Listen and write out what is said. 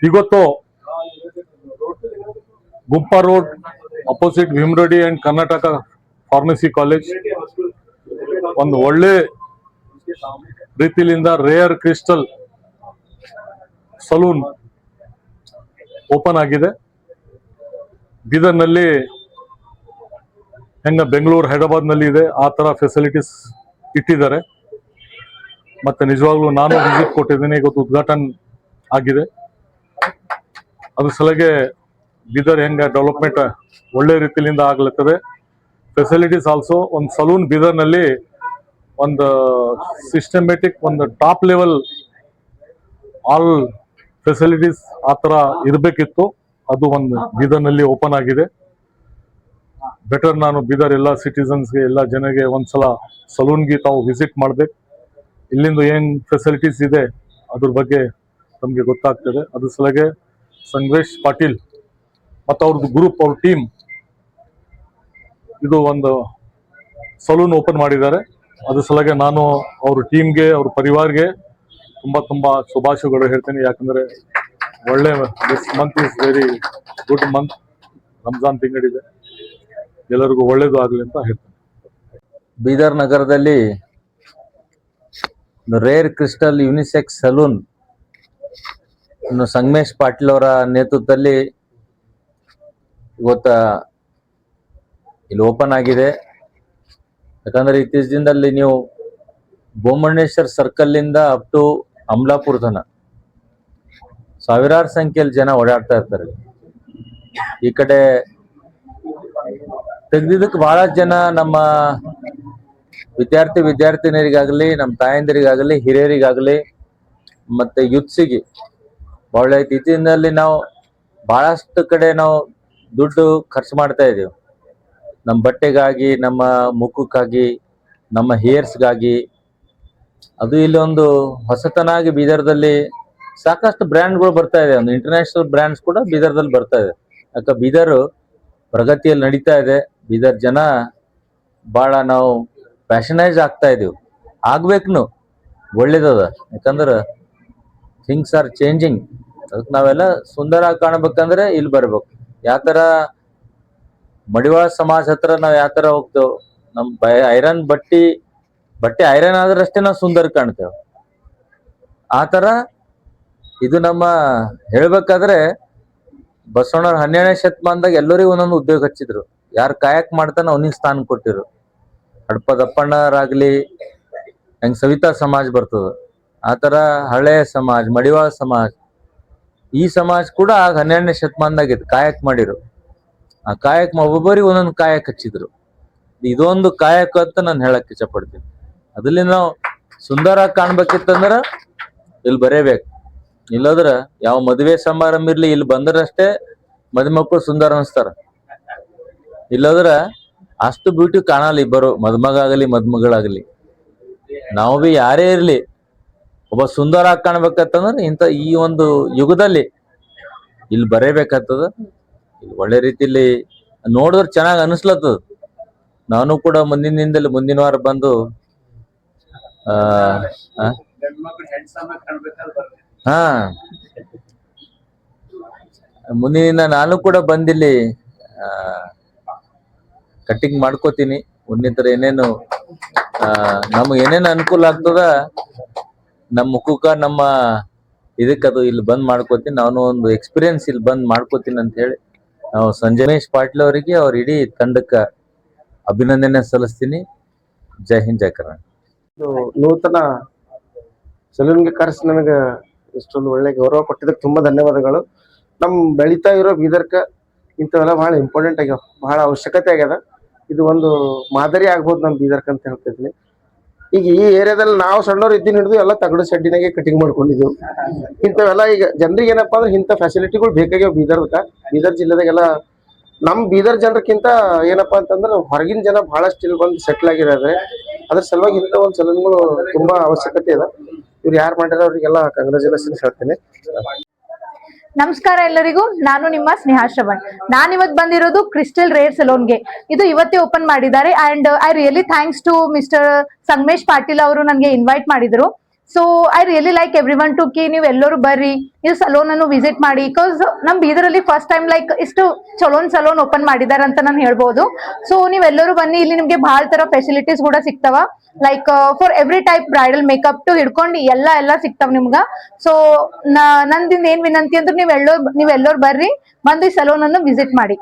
ಇವತ್ತು Gumpa road opposite Bheemreddy and Karnataka pharmacy college ಒಂದು ಒಳ್ಳೆ ರೀತಿಯಿಂದ ರೇರ್ ಕ್ರಿಸ್ಟಲ್ ಸಲೂನ್ ಓಪನ್ ಆಗಿದೆ. ಬೀದರ್ನಲ್ಲಿ ಹೆಂಗ ಬೆಂಗಳೂರು ಹೈದರಾಬಾದ್ ನಲ್ಲಿ ಇದೆ ಆ ತರ ಫೆಸಿಲಿಟೀಸ್ ಇಟ್ಟಿದ್ದಾರೆ. ಮತ್ತೆ ನಿಜವಾಗ್ಲೂ ನಾನು ವಿಸಿಟ್ ಕೊಟ್ಟಿದ್ದೀನಿ, ಇವತ್ತು ಉದ್ಘಾಟನೆ ಆಗಿದೆ. ಅದ್ರ ಸಲಗೆ ಬೀದರ್ ಹೆಂಗ ಡೆವಲಪ್ಮೆಂಟ್ ಒಳ್ಳೆ ರೀತಿಯಿಂದ ಆಗ್ಲತ್ತದೆ. ಫೆಸಿಲಿಟೀಸ್ ಆಲ್ಸೋ ಒಂದು ಸಲೂನ್ ಬೀದರ್ ನಲ್ಲಿ ಒಂದು ಸಿಸ್ಟಮೆಟಿಕ್ ಒಂದು ಟಾಪ್ ಲೆವೆಲ್ ಆಲ್ ಫೆಸಿಲಿಟೀಸ್ ಆ ತರ ಇರಬೇಕಿತ್ತು. ಅದು ಒಂದು ಬೀದರ್ ನಲ್ಲಿ ಓಪನ್ ಆಗಿದೆ. ಬೆಟರ್ ನಾನು ಬೀದರ್ ಎಲ್ಲ ಸಿಟಿಸನ್ಸ್ಗೆ ಎಲ್ಲ ಜನಗೆ ಒಂದ್ಸಲ ಸಲೂನ್ಗೆ ತಾವು ವಿಸಿಟ್ ಮಾಡ್ಬೇಕು. ಇಲ್ಲಿಂದ ಏನ್ ಫೆಸಿಲಿಟೀಸ್ ಇದೆ ಅದ್ರ ಬಗ್ಗೆ ನಮ್ಗೆ ಗೊತ್ತಾಗ್ತದೆ. ಅದ್ರ ಸಲಗೆ ಸಂಗಮೇಶ್ ಪಾಟೀಲ್ ಮತ್ತು ಅವ್ರದ್ದು ಗ್ರೂಪ್ ಅವ್ರ ಟೀಮ್ ಇದು ಒಂದು ಸಲೂನ್ ಓಪನ್ ಮಾಡಿದ್ದಾರೆ. ಅದ್ರ ಸಲಗೆ ನಾನು ಅವ್ರ ಟೀಮ್ಗೆ ಅವ್ರ ಪರಿವಾರ್ಗೆ ತುಂಬಾ ಶುಭಾಶಯಗಳು ಹೇಳ್ತೇನೆ. ಯಾಕಂದ್ರೆ ಒಳ್ಳೆ this month is very good month, Ramzan ತಿಂಗಳಿದೆ, ಎಲ್ಲರಿಗೂ ಒಳ್ಳೇದು ಆಗ್ಲಿ ಅಂತ ಹೇಳ್ತೇನೆ. ಬೀದರ್ ನಗರದಲ್ಲಿ rare crystal unisex salon Sangamesh Patil ಅವರ ನೇತೃತ್ವದಲ್ಲಿ ಇವತ್ತ ಇಲ್ಲಿ ಓಪನ್ ಆಗಿದೆ. ಯಾಕಂದ್ರೆ ಇತ್ತೀಚಿನ ದಿನದಲ್ಲಿ ನೀವು ಬೋಮಣ್ಣೇಶ್ವರ್ ಸರ್ಕಲ್ ಇಂದ ಅಪ್ ಟು ಅಮಲಾಪುರ ತನ ಸಾವಿರಾರು ಸಂಖ್ಯೆಯಲ್ಲಿ ಜನ ಓಡಾಡ್ತಾ ಇರ್ತಾರೆ. ಈ ಕಡೆ ತೆಗ್ದಿದ್ದಕ್ಕೆ ಬಹಳ ಜನ ನಮ್ಮ ವಿದ್ಯಾರ್ಥಿನಿಯರಿಗಾಗಲಿ, ನಮ್ಮ ತಾಯಂದಿರಿಗಾಗಲಿ, ಹಿರಿಯರಿಗಾಗಲಿ ಮತ್ತೆ ಯೂತ್ಸಿಗೆ ಒಳ್ಳೆ ಇತ್ತೀಚಿನಲ್ಲಿ ನಾವು ಬಹಳಷ್ಟು ಕಡೆ ನಾವು ದುಡ್ಡು ಖರ್ಚು ಮಾಡ್ತಾ ಇದ್ದೀವಿ. ನಮ್ಮ ಬಟ್ಟೆಗಾಗಿ, ನಮ್ಮ ಮುಖಕ್ಕಾಗಿ, ನಮ್ಮ ಹೇರ್ಸ್ಗಾಗಿ. ಅದು ಇಲ್ಲಿ ಒಂದು ಹೊಸತನಾಗಿ ಬೀದರ್ದಲ್ಲಿ ಸಾಕಷ್ಟು ಬ್ರ್ಯಾಂಡ್ಗಳು ಬರ್ತಾ ಇದೆ. ಒಂದು ಇಂಟರ್ನ್ಯಾಷನಲ್ ಬ್ರ್ಯಾಂಡ್ಸ್ ಕೂಡ ಬೀದರ್ದಲ್ಲಿ ಬರ್ತಾ ಇದೆ. ಯಾಕೆ ಬೀದರ್ ಪ್ರಗತಿಯಲ್ಲಿ ನಡೀತಾ ಇದೆ. ಬೀದರ್ ಜನ ಭಾಳ ನಾವು ಪ್ಯಾಷನೈಸ್ ಆಗ್ತಾ ಇದೀವಿ. ಆಗ್ಬೇಕನು ಒಳ್ಳೇದದ. ಯಾಕಂದ್ರೆ ಥಿಂಗ್ಸ್ ಆರ್ ಚೇಂಜಿಂಗ್. ಅದಕ್ಕೆ ನಾವೆಲ್ಲ ಸುಂದರ ಕಾಣಬೇಕಂದ್ರೆ ಇಲ್ಲಿ ಬರ್ಬೇಕು. ಯಾವ ಥರ ಮಡಿವಾಳ ಸಮಾಜ ಹತ್ರ ನಾವು ಯಾವ ಥರ ಹೋಗ್ತೇವೆ, ನಮ್ಮ ಐರನ್ ಬಟ್ಟೆ ಐರನ್ ಆದ್ರಷ್ಟೇ ನಾವು ಸುಂದರ ಕಾಣ್ತೇವೆ. ಆ ಥರ ಇದು ನಮ್ಮ ಹೇಳ್ಬೇಕಾದ್ರೆ ಬಸವಣ್ಣವ್ರ 12ನೇ ಶತಮಾನದಾಗ ಎಲ್ಲರಿಗೂ ಒಂದೊಂದು ಉದ್ಯೋಗ ಹಚ್ಚಿದ್ರು. ಯಾರು ಕಾಯಕ್ ಮಾಡ್ತಾನ ಅವನಿಗೆ ಸ್ಥಾನ ಕೊಟ್ಟಿರು. ಹಡಪದಪ್ಪಣ್ಣರಾಗ್ಲಿ, ಹೆಂಗ್ ಸವಿತಾ ಸಮಾಜ ಬರ್ತದ ಆ ತರ ಹಳೆ ಸಮಾಜ, ಮಡಿವಾಳ ಸಮಾಜ, ಈ ಸಮಾಜ ಕೂಡ ಆಗ 12ನೇ ಶತಮಾನದಾಗಿತ್ತು. ಕಾಯಕ್ ಮಾಡಿರು. ಆ ಕಾಯಕ್ ಒಬ್ಬೊಬ್ಬರಿಗೆ ಒಂದೊಂದು ಕಾಯಕ್ ಹಚ್ಚಿದ್ರು. ಇದೊಂದು ಕಾಯಕ ಅಂತ ನಾನು ಹೇಳಕ್ ಇಷ್ಟಪಡ್ತೀನಿ. ಅದ್ರಲ್ಲಿ ನಾವು ಸುಂದರ ಕಾಣ್ಬೇಕಿತ್ತಂದ್ರ ಇಲ್ಲಿ ಬರೇಬೇಕು. ಇಲ್ಲದ್ರ ಯಾವ ಮದುವೆ ಸಮಾರಂಭ ಇರ್ಲಿ, ಇಲ್ಲಿ ಬಂದ್ರಷ್ಟೇ ಮದುಮಕ್ಕಳು ಸುಂದರ ಅನಿಸ್ತಾರ. ಇಲ್ಲದ್ರ ಅಷ್ಟು ಬ್ಯೂಟಿ ಕಾಣಲ್ಲ ಇಬ್ಬರು, ಮದುಮಗ ಆಗಲಿ ಮದುಮಗಳಾಗಲಿ. ನಾವು ಬಿ ಯಾರೇ ಇರ್ಲಿ ಒಬ್ಬ ಸುಂದರ ಕಾಣ್ಬೇಕಂತಂದ್ರೆ ಈ ಒಂದು ಯುಗದಲ್ಲಿ ಇಲ್ಲಿ ಬರೇಬೇಕಾಗ್ತದ. ಇಲ್ಲಿ ಒಳ್ಳೆ ರೀತಿಲಿ ನೋಡಿದ್ರೆ ಚೆನ್ನಾಗಿ ಅನಿಸ್ಲತ್ತದ. ನಾನು ಕೂಡ ಮುಂದಿನ ವಾರ ಬಂದು ಮುಂದಿನ ನಾನು ಕೂಡ ಬಂದಿಲ್ಲಿ ಕಟ್ಟಿಂಗ್ ಮಾಡ್ಕೋತೀನಿ. ಮುಂದಿನ ಏನೇನು ನಮ್ಗೆ ಏನೇನು ಅನುಕೂಲ ಆಗ್ತದ ನಮ್ಮ ಮುಖಕ್ಕ, ನಮ್ಮ ಇದಕ್ಕದು ಇಲ್ಲಿ ಬಂದ್ ಮಾಡ್ಕೋತೀನಿ. ನಾನು ಒಂದು ಎಕ್ಸ್ಪೀರಿಯನ್ಸ್ ಇಲ್ಲಿ ಬಂದ್ ಮಾಡ್ಕೋತೀನಿ ಅಂತ ಹೇಳಿ ನಾವು ಸಂಗಮೇಶ್ ಪಾಟೀಲ್ ಅವರಿಗೆ, ಅವ್ರ ಇಡೀ ತಂಡಕ್ಕೆ ಅಭಿನಂದನೆ ಸಲ್ಲಿಸ್ತೀನಿ. ಜೈ ಹಿಂದ್, ಜೈ ಕರ್ನಾಟಕ. ನೂತನ ಸಲೂನ್ಗೆ ಕರೆಸಿ ನನಗೆ ಇಷ್ಟೊಂದು ಒಳ್ಳೆ ಗೌರವ ಕೊಟ್ಟಿದ್ದಕ್ಕೆ ತುಂಬಾ ಧನ್ಯವಾದಗಳು. ನಮ್ ಬೆಳೀತಾ ಇರೋ ಬೀದರ್ಕ ಇಂಥವೆಲ್ಲ ಬಹಳ ಇಂಪಾರ್ಟೆಂಟ್ ಆಗ್ಯಾವ, ಬಹಳ ಅವಶ್ಯಕತೆ ಆಗ್ಯದ. ಇದು ಒಂದು ಮಾದರಿ ಆಗ್ಬೋದು ನಮ್ ಬೀದರ್ಕ ಅಂತ ಹೇಳ್ತಿದ್ನಿ. ಈಗ ಈ ಏರಿಯಾದಲ್ಲಿ ನಾವು ಸಣ್ಣವ್ರು ಇದ್ದೀನಿ ಹಿಡಿದು ಎಲ್ಲ ತಗಡು ಶೆಡ್ಡಿನಾಗೆ ಕಟಿಂಗ್ ಮಾಡ್ಕೊಂಡಿದ್ವು. ಇಂಥವೆಲ್ಲ ಈಗ ಜನರಿಗೆ ಏನಪ್ಪಾ ಅಂದ್ರೆ ಇಂಥ ಫೆಸಿಲಿಟಿಗಳು ಬೇಕಾಗ್ಯಾವ ಬೀದರ್ ಜಿಲ್ಲೆದಾಗೆಲ್ಲ. ನಮ್ ಬೀದರ್ ಜನರಕ್ಕಿಂತ ಏನಪ್ಪಾ ಅಂತಂದ್ರೆ ಹೊರಗಿನ ಜನ ಬಹಳಷ್ಟು ಇಲ್ಲಿ ಬಂದು ಸೆಟ್ಲ್ ಆಗಿದ್ದಾರೆ. ಅದ್ರ ಸಲುವಾಗಿ ಇಂಥ ಒಂದು ಸಲೂನ್ಗಳು ತುಂಬಾ ಅವಶ್ಯಕತೆ ಇದೆ. ಇವ್ರು ಯಾರು ಮಾಡ್ಯಾರ ಅವ್ರಿಗೆಲ್ಲ ಕಂಗ್ರಾಚುಲೇಷನ್ಸ್ ಹೇಳ್ತೀನಿ. ನಮಸ್ಕಾರ ಎಲ್ಲರಿಗೂ, ನಾನು ನಿಮ್ಮ ಸ್ನೇಹಾ ಶ್ರವಣ್. ನಾನಿವತ್ತು ಬಂದಿರೋದು ಕ್ರಿಸ್ಟಲ್ ರೇರ್ ಸಲೂನ್ಗೆ. ಇದು ಇವತ್ತೇ ಓಪನ್ ಮಾಡಿದ್ದಾರೆ. And I really thanks to mister Sangamesh Patil ಅವರು ನನಗೆ ಇನ್ವೈಟ್ ಮಾಡಿದ್ರು. So I really like every one to ಕಿ ನೀವು ಎಲ್ಲರೂ ಬರ್ರಿ, ನೀವು ಸಲೂನ್ ಅನ್ನು ವಿಸಿಟ್ ಮಾಡಿ. ಬಿಕಾಸ್ ನಮ್ ಬೀದರಲ್ಲಿ ಫಸ್ಟ್ ಟೈಮ್ ಲೈಕ್ ಇಷ್ಟು ಚಲೋನ್ ಸಲೂನ್ ಓಪನ್ ಮಾಡಿದಾರೆ ಅಂತ ನಾನು ಹೇಳ್ಬೋದು. ಸೊ ನೀವೆಲ್ಲರೂ ಬನ್ನಿ, ಇಲ್ಲಿ ನಿಮ್ಗೆ ಬಹಳ ತರ ಫೆಸಿಲಿಟೀಸ್ ಕೂಡ ಸಿಗ್ತಾವ. Like for every type bridal makeup to ಹಿಡ್ಕೊಂಡು ಎಲ್ಲ ಸಿಗ್ತಾವ ನಿಮ್ಗ. ಸೊ ನಂದಿಂದ ಏನ್ ವಿನಂತಿ ಅಂದ್ರೆ ನೀವೆಲ್ಲರೂ ಬರ್ರಿ, ಬಂದು ಈ ಸಲೂನ್ ಅನ್ನು ವಿಸಿಟ್ ಮಾಡಿ.